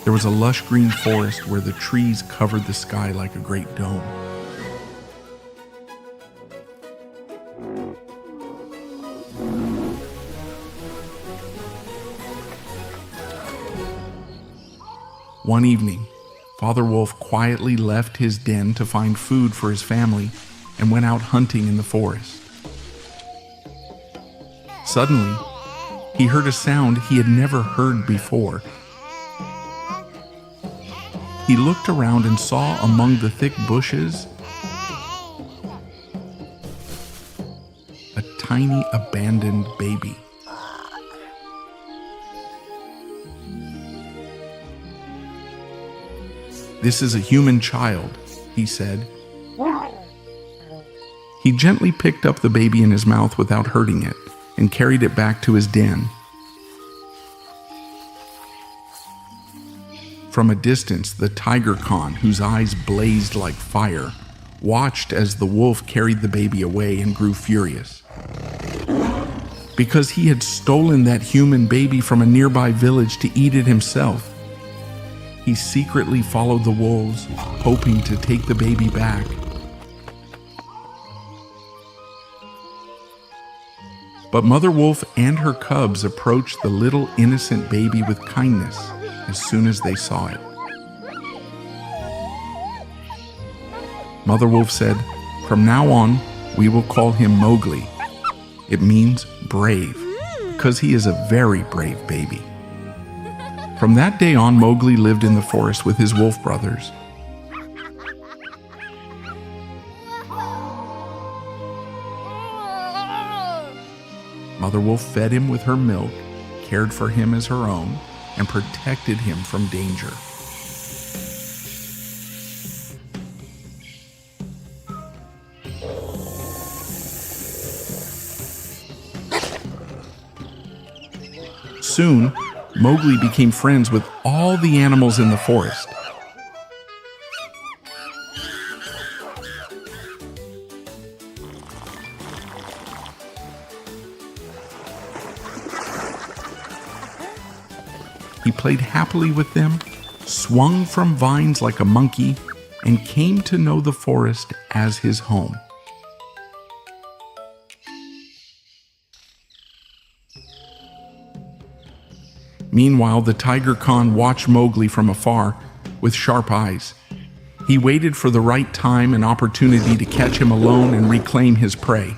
There was a lush green forest where the trees covered the sky like a great dome. One evening, Father Wolf quietly left his den to find food for his family and went out hunting in the forest. Suddenly, he heard a sound he had never heard before. He looked around and saw among the thick bushes a tiny abandoned baby. "This is a human child," he said. He gently picked up the baby in his mouth without hurting it and carried it back to his den. From a distance, the Tiger Khan, whose eyes blazed like fire, watched as the wolf carried the baby away and grew furious. Because he had stolen that human baby from a nearby village to eat it himself, he secretly followed the wolves, hoping to take the baby back. But Mother Wolf and her cubs approached the little innocent baby with kindness as soon as they saw it. Mother Wolf said, "From now on, we will call him Mowgli. It means brave, because he is a very brave baby." From that day on, Mowgli lived in the forest with his wolf brothers. Mother Wolf fed him with her milk, cared for him as her own, and protected him from danger. Soon, Mowgli became friends with all the animals in the forest. He played happily with them, swung from vines like a monkey, and came to know the forest as his home. Meanwhile, the Tiger Khan watched Mowgli from afar with sharp eyes. He waited for the right time and opportunity to catch him alone and reclaim his prey.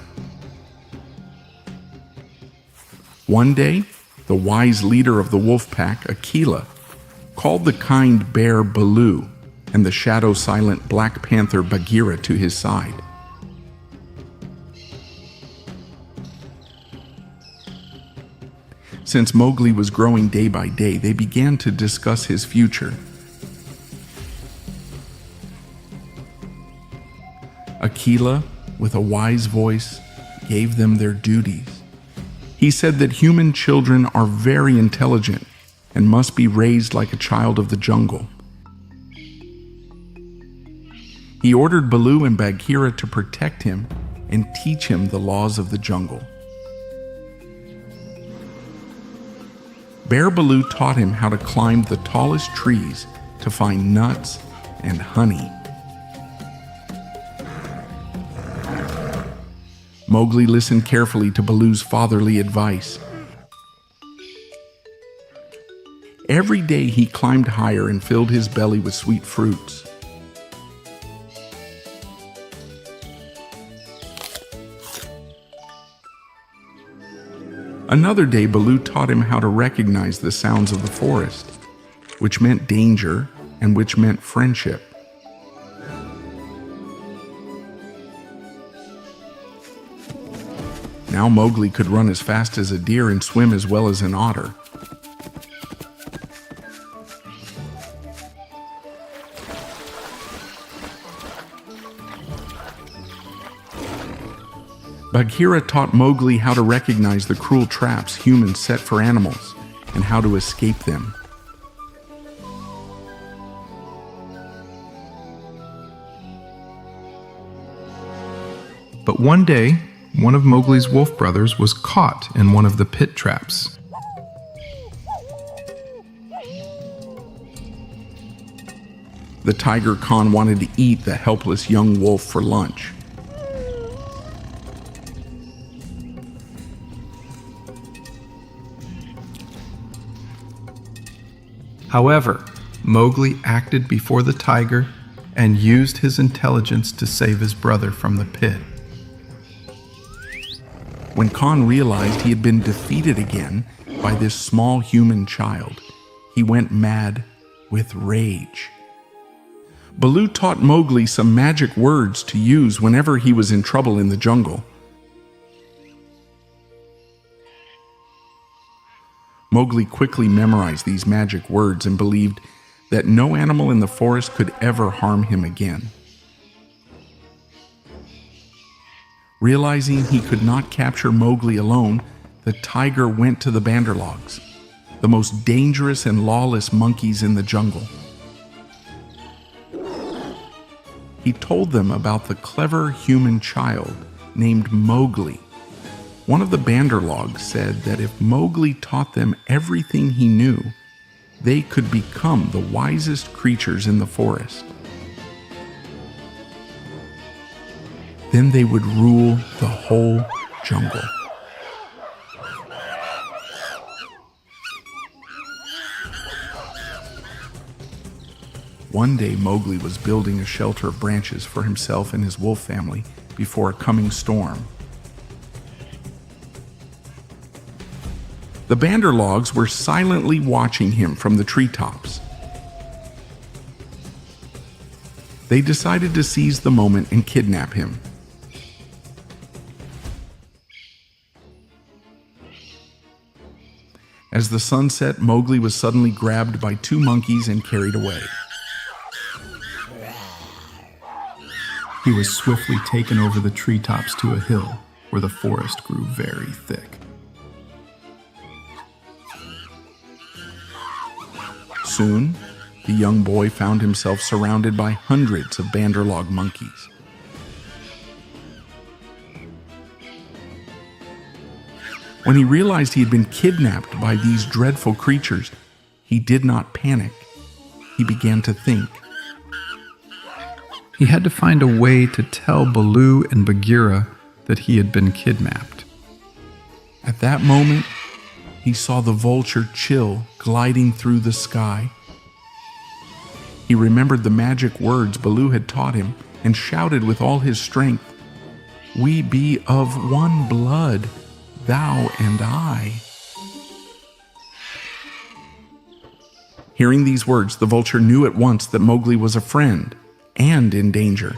One day, the wise leader of the wolf pack, Akela, called the kind bear Baloo and the shadow-silent black panther Bagheera to his side. Since Mowgli was growing day by day, they began to discuss his future. Akela, with a wise voice, gave them their duties. He said that human children are very intelligent and must be raised like a child of the jungle. He ordered Baloo and Bagheera to protect him and teach him the laws of the jungle. Bear Baloo taught him how to climb the tallest trees to find nuts and honey. Mowgli listened carefully to Baloo's fatherly advice. Every day he climbed higher and filled his belly with sweet fruits. Another day, Baloo taught him how to recognize the sounds of the forest, which meant danger and which meant friendship. Now Mowgli could run as fast as a deer and swim as well as an otter. Bagheera taught Mowgli how to recognize the cruel traps humans set for animals and how to escape them. But one day, one of Mowgli's wolf brothers was caught in one of the pit traps. The tiger Khan wanted to eat the helpless young wolf for lunch. However, Mowgli acted before the tiger and used his intelligence to save his brother from the pit. When Khan realized he had been defeated again by this small human child, he went mad with rage. Baloo taught Mowgli some magic words to use whenever he was in trouble in the jungle. Mowgli quickly memorized these magic words and believed that no animal in the forest could ever harm him again. Realizing he could not capture Mowgli alone, the tiger went to the Banderlogs, the most dangerous and lawless monkeys in the jungle. He told them about the clever human child named Mowgli. One of the Banderlogs said that if Mowgli taught them everything he knew, they could become the wisest creatures in the forest. Then they would rule the whole jungle. One day, Mowgli was building a shelter of branches for himself and his wolf family before a coming storm. The Banderlogs were silently watching him from the treetops. They decided to seize the moment and kidnap him. As the sun set, Mowgli was suddenly grabbed by two monkeys and carried away. He was swiftly taken over the treetops to a hill where the forest grew very thick. Soon, the young boy found himself surrounded by hundreds of Banderlog monkeys. When he realized he had been kidnapped by these dreadful creatures, he did not panic. He began to think. He had to find a way to tell Baloo and Bagheera that he had been kidnapped. At that moment, he saw the vulture Chill gliding through the sky. He remembered the magic words Baloo had taught him and shouted with all his strength, "We be of one blood, thou and I." Hearing these words, the vulture knew at once that Mowgli was a friend and in danger.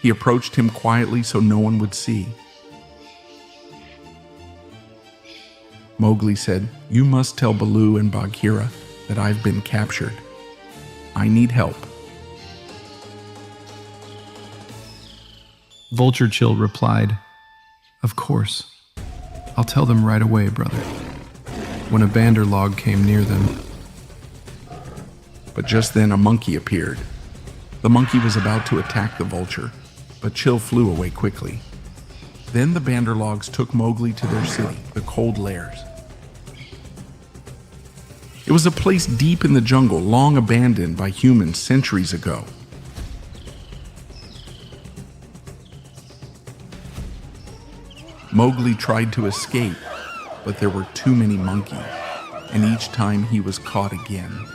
He approached him quietly so no one would see. Mowgli said, "You must tell Baloo and Bagheera that I've been captured. I need help." Vulture Chill replied, "Of course. I'll tell them right away, brother." When a Banderlog came near them, But just then a monkey appeared. The monkey was about to attack the vulture, but Chill flew away quickly. Then the Banderlogs took Mowgli to their city, the Cold Lairs. It was a place deep in the jungle, long abandoned by humans centuries ago. Mowgli tried to escape, but there were too many monkeys, and each time he was caught again.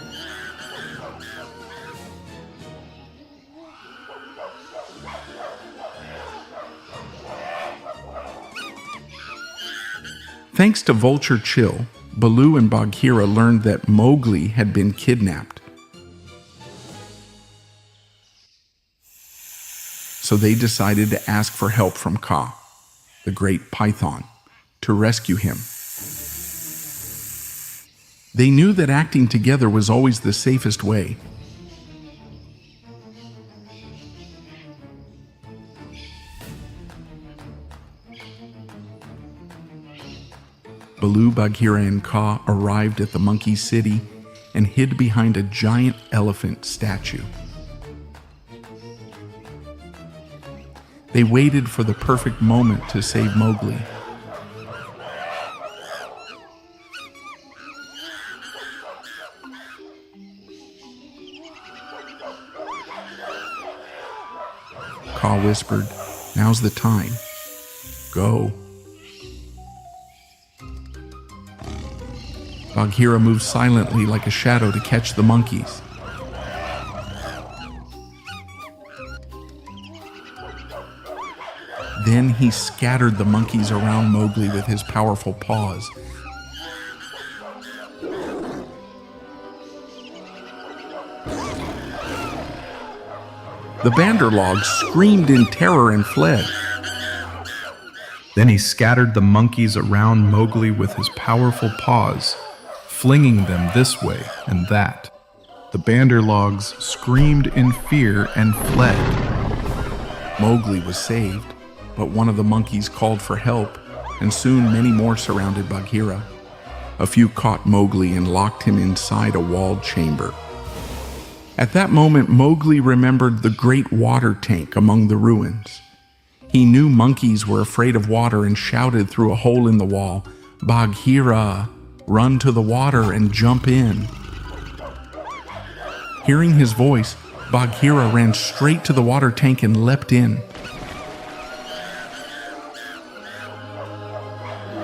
Thanks to Vulture Chill, Baloo and Bagheera learned that Mowgli had been kidnapped. So they decided to ask for help from Kaa, the great python, to rescue him. They knew that acting together was always the safest way. Baloo, Bagheera, and Kaa arrived at the monkey city and hid behind a giant elephant statue. They waited for the perfect moment to save Mowgli. Kaa whispered, "Now's the time. Go." Bagheera moved silently like a shadow to catch the monkeys. Then he scattered the monkeys around Mowgli with his powerful paws. The Banderlogs screamed in terror and fled. Then he scattered the monkeys around Mowgli with his powerful paws, flinging them this way and that. The Banderlogs screamed in fear and fled. Mowgli was saved, but one of the monkeys called for help, and soon many more surrounded Bagheera. A few caught Mowgli and locked him inside a walled chamber. At that moment, Mowgli remembered the great water tank among the ruins. He knew monkeys were afraid of water and shouted through a hole in the wall, "Bagheera, run to the water and jump in." Hearing his voice, Bagheera ran straight to the water tank and leapt in.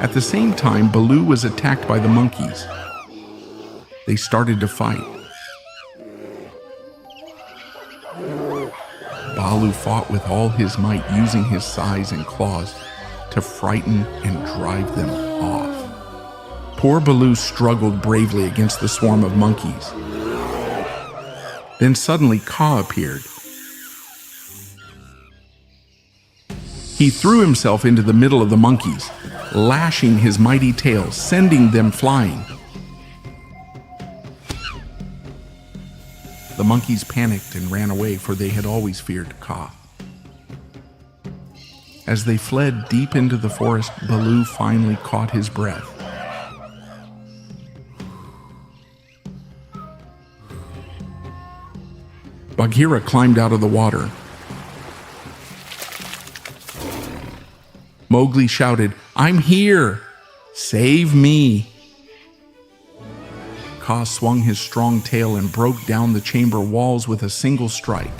At the same time, Baloo was attacked by the monkeys. They started to fight. Baloo fought with all his might, using his size and claws to frighten and drive them off. Poor Baloo struggled bravely against the swarm of monkeys. Then suddenly Kaa appeared. He threw himself into the middle of the monkeys, lashing his mighty tail, sending them flying. The monkeys panicked and ran away, for they had always feared Kaa. As they fled deep into the forest, Baloo finally caught his breath. Bagheera climbed out of the water. Mowgli shouted, "I'm here! Save me!" Kaa swung his strong tail and broke down the chamber walls with a single strike.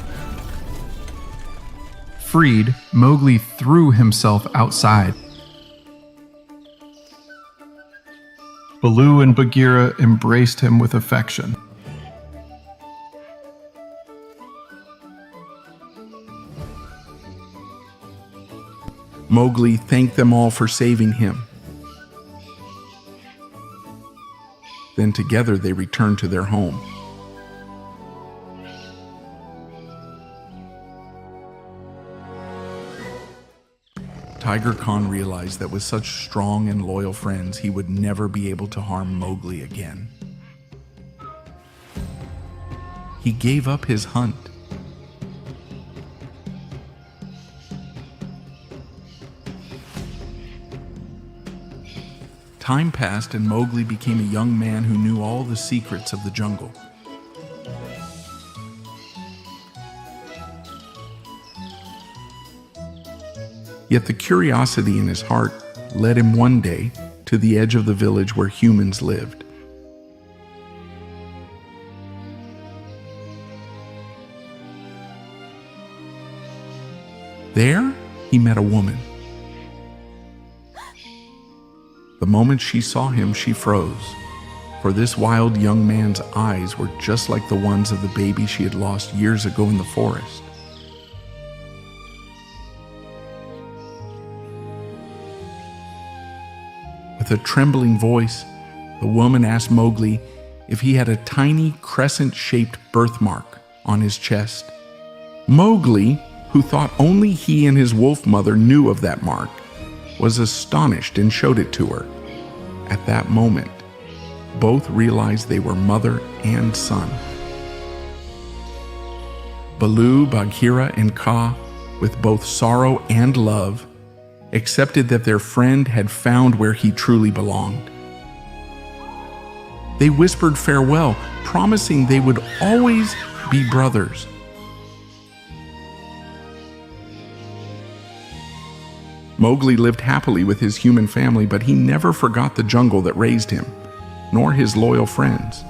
Freed, Mowgli threw himself outside. Baloo and Bagheera embraced him with affection. Mowgli thanked them all for saving him. Then together they returned to their home. Tiger Khan realized that with such strong and loyal friends, he would never be able to harm Mowgli again. He gave up his hunt. Time passed and Mowgli became a young man who knew all the secrets of the jungle. Yet the curiosity in his heart led him one day to the edge of the village where humans lived. There, he met a woman. The moment she saw him, she froze, for this wild young man's eyes were just like the ones of the baby she had lost years ago in the forest. With a trembling voice, the woman asked Mowgli if he had a tiny crescent-shaped birthmark on his chest. Mowgli, who thought only he and his wolf mother knew of that mark, was astonished and showed it to her. At that moment, both realized they were mother and son. Baloo, Bagheera, and Kaa, with both sorrow and love, accepted that their friend had found where he truly belonged. They whispered farewell, promising they would always be brothers. Mowgli lived happily with his human family, but he never forgot the jungle that raised him, nor his loyal friends.